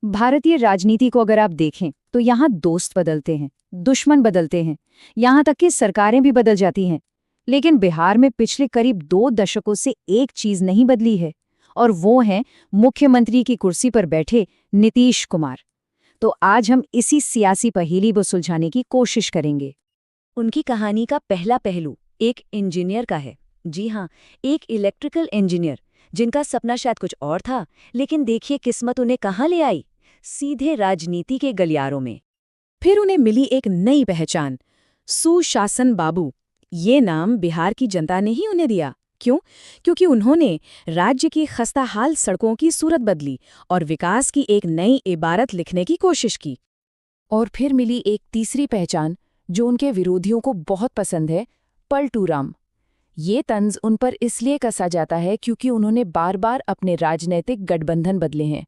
भारतीय राजनीति को अगर आप देखें तो यहाँ दोस्त बदलते हैं, दुश्मन बदलते हैं, यहाँ तक कि सरकारें भी बदल जाती हैं। लेकिन बिहार में पिछले करीब 2 दशकों से एक चीज नहीं बदली है, और वो है मुख्यमंत्री की कुर्सी पर बैठे नीतीश कुमार। तो आज हम इसी सियासी पहेली को सुलझाने की कोशिश करेंगे। उनकी कहानी का पहला पहलू एक इंजीनियर का है। जी हाँ, एक इलेक्ट्रिकल इंजीनियर जिनका सपना शायद कुछ और था, लेकिन देखिए किस्मत उन्हें कहाँ ले आई, सीधे राजनीति के गलियारों में। फिर उन्हें मिली एक नई पहचान, सुशासन बाबू। ये नाम बिहार की जनता ने ही उन्हें दिया। क्यों? क्योंकि उन्होंने राज्य की खस्ताहाल सड़कों की सूरत बदली और विकास की एक नई इबारत लिखने की कोशिश की। और फिर मिली एक तीसरी पहचान जो उनके विरोधियों को बहुत पसंद है, पलटूराम। ये तंज उन पर इसलिए कसा जाता है क्योंकि उन्होंने बार बार अपने राजनैतिक गठबंधन बदले हैं।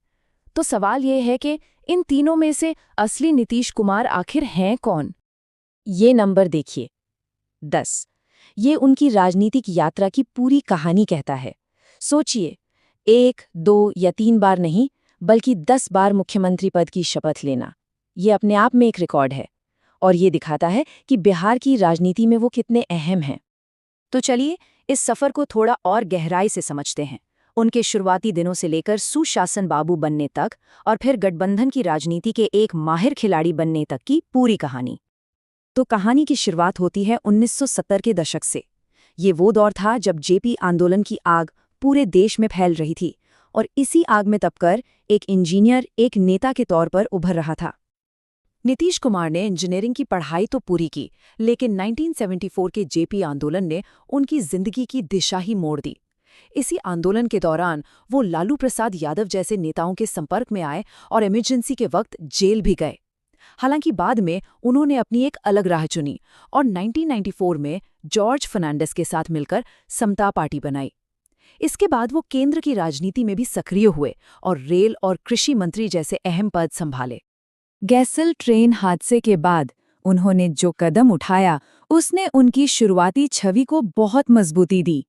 तो सवाल ये है कि इन तीनों में से असली नीतीश कुमार आखिर हैं कौन? ये नंबर देखिए, 10। ये उनकी राजनीतिक यात्रा की पूरी कहानी कहता है। सोचिए, 1, 2 या 3 बार नहीं, बल्कि 10 बार मुख्यमंत्री पद की शपथ लेना। ये अपने आप में एक रिकॉर्ड है, और ये दिखाता है कि बिहार की राजनीति में वो कितने अहम हैं। तो चलिए इस सफर को थोड़ा और गहराई से समझते हैं, उनके शुरुआती दिनों से लेकर सुशासन बाबू बनने तक, और फिर गठबंधन की राजनीति के एक माहिर खिलाड़ी बनने तक की पूरी कहानी। तो कहानी की शुरुआत होती है 1970 के दशक से। ये वो दौर था जब जेपी आंदोलन की आग पूरे देश में फैल रही थी, और इसी आग में तपकर एक इंजीनियर एक नेता के तौर पर उभर रहा था। नीतीश कुमार ने इंजीनियरिंग की पढ़ाई तो पूरी की, लेकिन 1974 के जेपी आंदोलन ने उनकी जिंदगी की दिशा ही मोड़ दी। इसी आंदोलन के दौरान वो लालू प्रसाद यादव जैसे नेताओं के संपर्क में आए और इमरजेंसी के वक्त जेल भी गए। हालांकि बाद में उन्होंने अपनी एक अलग राह चुनी और 1994 में जॉर्ज फर्नांडिस के साथ मिलकर समता पार्टी बनाई। इसके बाद वो केंद्र की राजनीति में भी सक्रिय हुए और रेल और कृषि मंत्री जैसे अहम पद संभाले। गैसल ट्रेन हादसे के बाद उन्होंने जो कदम उठाया उसने उनकी शुरुआती छवि को बहुत मजबूती दी।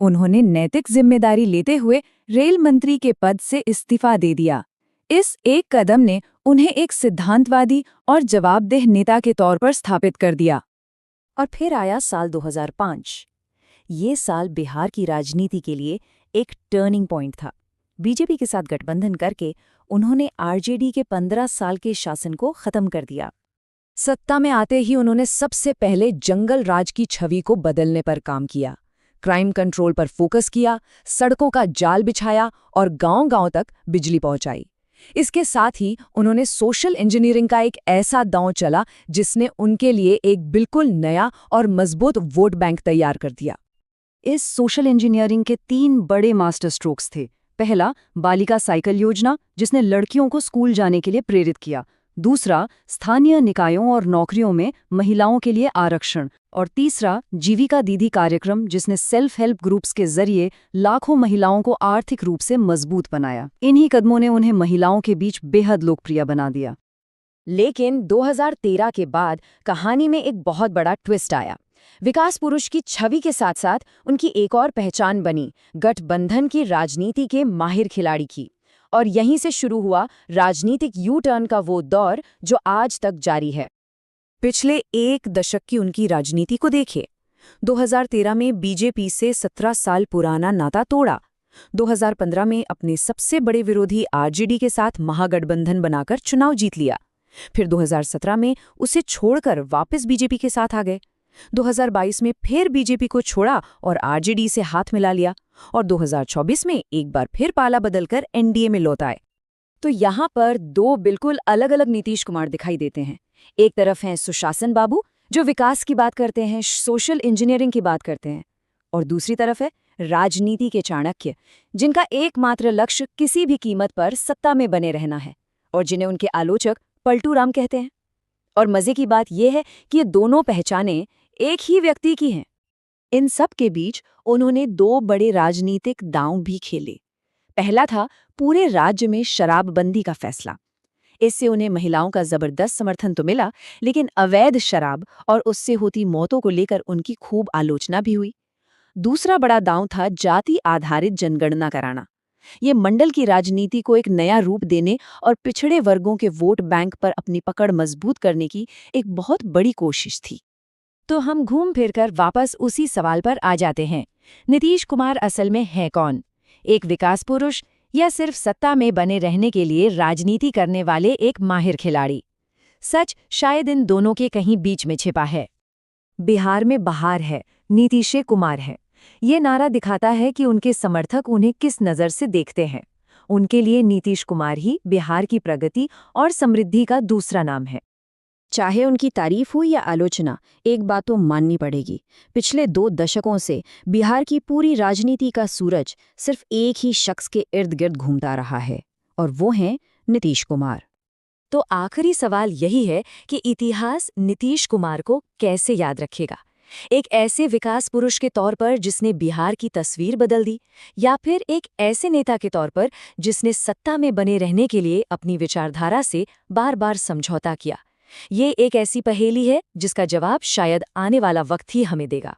उन्होंने नैतिक जिम्मेदारी लेते हुए रेल मंत्री के पद से इस्तीफा दे दिया। इस एक कदम ने उन्हें एक सिद्धांतवादी और जवाबदेह नेता के तौर पर स्थापित कर दिया। और फिर आया साल 2005। ये साल बिहार की राजनीति के लिए एक टर्निंग पॉइंट था। बीजेपी के साथ गठबंधन करके उन्होंने आरजेडी के 15 साल के शासन को खत्म कर दिया। सत्ता में आते ही उन्होंने सबसे पहले जंगल राज की छवि को बदलने पर काम किया। क्राइम कंट्रोल पर फोकस किया, सड़कों का जाल बिछाया और गांव-गांव तक बिजली पहुंचाई। इसके साथ ही उन्होंने सोशल इंजीनियरिंग का एक ऐसा दांव चला जिसने उनके लिए एक बिल्कुल नया और मजबूत वोट बैंक तैयार कर दिया। इस सोशल इंजीनियरिंग के 3 बड़े मास्टर स्ट्रोक्स थे। पहला, बालिका साइकिल योजना, जिसने लड़कियों को स्कूल जाने के लिए प्रेरित किया। दूसरा, स्थानीय निकायों और नौकरियों में महिलाओं के लिए आरक्षण। और तीसरा, जीविका दीदी कार्यक्रम, जिसने सेल्फ हेल्प ग्रुप्स के जरिए लाखों महिलाओं को आर्थिक रूप से मजबूत बनाया। इन्हीं कदमों ने उन्हें महिलाओं के बीच बेहद लोकप्रिय बना दिया। लेकिन 2013 के बाद कहानी में एक बहुत बड़ा ट्विस्ट आया। विकास पुरुष की छवि के साथ साथ उनकी एक और पहचान बनी, गठबंधन की राजनीति के माहिर खिलाड़ी की। और यहीं से शुरू हुआ राजनीतिक यू टर्न का वो दौर जो आज तक जारी है। पिछले 1 दशक की उनकी राजनीति को देखिए। 2013 में बीजेपी से 17 साल पुराना नाता तोड़ा। 2015 में अपने सबसे बड़े विरोधी आरजेडी के साथ महागठबंधन बनाकर चुनाव जीत लिया। फिर 2017 में उसे छोड़कर वापस बीजेपी के साथ आ गए। 2022 में फिर बीजेपी को छोड़ा और आरजेडी से हाथ मिला लिया, और 2024 में एक बार फिर पाला बदलकर एनडीए में लौट आए। तो यहाँ पर 2 बिल्कुल अलग अलग नीतीश कुमार दिखाई देते हैं। एक तरफ हैं सुशासन बाबू, जो विकास की बात करते हैं, सोशल इंजीनियरिंग की बात करते हैं, और दूसरी तरफ है राजनीति के चाणक्य, जिनका एकमात्र लक्ष्य किसी भी कीमत पर सत्ता में बने रहना है, और जिन्हें उनके आलोचक पलटूराम कहते हैं। और मजे की बात यह है कि ये दोनों पहचानें एक ही व्यक्ति की हैं। इन सब के बीच उन्होंने 2 बड़े राजनीतिक दांव भी खेले। पहला था पूरे राज्य में शराबबंदी का फैसला। इससे उन्हें महिलाओं का जबरदस्त समर्थन तो मिला, लेकिन अवैध शराब और उससे होती मौतों को लेकर उनकी खूब आलोचना भी हुई। दूसरा बड़ा दांव था जाति आधारित जनगणना कराना। ये मंडल की राजनीति को एक नया रूप देने और पिछड़े वर्गों के वोट बैंक पर अपनी पकड़ मजबूत करने की एक बहुत बड़ी कोशिश थी। तो हम घूम फिरकर वापस उसी सवाल पर आ जाते हैं। नीतीश कुमार असल में है कौन? एक विकास पुरुष या सिर्फ सत्ता में बने रहने के लिए राजनीति करने वाले एक माहिर खिलाड़ी? सच शायद इन दोनों के कहीं बीच में छिपा है। बिहार में बहार है, नीतीश कुमार है। ये नारा दिखाता है कि उनके समर्थक उन्हें किस नज़र से देखते हैं। उनके लिए नीतीश कुमार ही बिहार की प्रगति और समृद्धि का दूसरा नाम है। चाहे उनकी तारीफ हो या आलोचना, एक बात तो माननी पड़ेगी। पिछले 2 दशकों से बिहार की पूरी राजनीति का सूरज सिर्फ एक ही शख्स के इर्द गिर्द घूमता रहा है, और वो हैं नीतीश कुमार। तो आखिरी सवाल यही है कि इतिहास नीतीश कुमार को कैसे याद रखेगा? एक ऐसे विकास पुरुष के तौर पर जिसने बिहार की तस्वीर बदल दी, या फिर एक ऐसे नेता के तौर पर जिसने सत्ता में बने रहने के लिए अपनी विचारधारा से बार-बार समझौता किया? ये एक ऐसी पहेली है जिसका जवाब शायद आने वाला वक्त ही हमें देगा।